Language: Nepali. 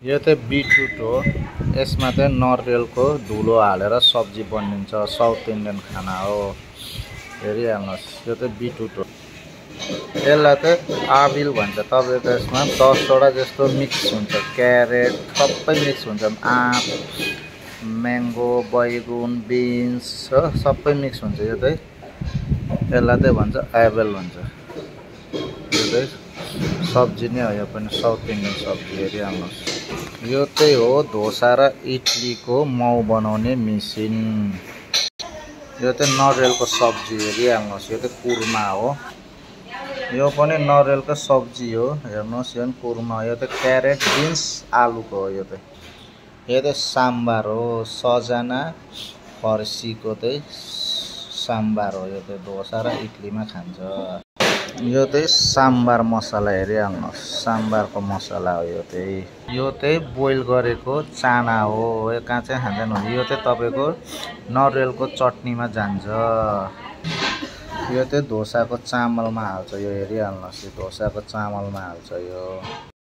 यो चाहिँ बिटरुट हो। यसमा चाहिँ नरिवलको धुलो हालेर सब्जी बनिन्छ। साउथ इन्डियन खाना हो। हेरिहाल्नुहोस्, यो चाहिँ बिटरुट हो। यसलाई चाहिँ आबिल भन्छ। तपाईँको यसमा 10वटा जस्तो मिक्स हुन्छ। क्यारेट सबै मिक्स हुन्छ। आँप, म्याङ्गो, बैगुन, बिन्स हो, सबै मिक्स हुन्छ। यो चाहिँ यसलाई चाहिँ भन्छ एबल भन्छ। यो चाहिँ सब्जी नै हो। यो पनि साउथ इन्डियन सब्जी। हेरिहाल्नुहोस्, यो चाहिँ हो डोसा र इडलीको माउ बनाउने मेसिन। यो चाहिँ नरिवलको सब्जी। हेरिहाल्नुहोस्, यो चाहिँ कुर्मा हो। यो पनि नरिवलको सब्जी हो। हेर्नुहोस्, यो पनि कुर्मा हो। यो चाहिँ क्यारेट, बिन्स, आलुको हो। यो चाहिँ साम्बार हो। सजना फर्सीको चाहिँ साम्बार हो। यो चाहिँ डोसा र इडलीमा खान्छ। यो चाहिँ साम्बार मसला। हेरिहाल्नुहोस्, साम्बारको मसला हो। यो चाहिँ बोइल गरेको चाना हो। यो काँचै खाँदैन। यो चाहिँ तपाईँको नरिवलको चटनीमा जान्छ। यो चाहिँ डोसाको चामलमा हाल्छ। यो हेरिहाल्नुहोस्, यो डोसाको चामलमा हाल्छ। यो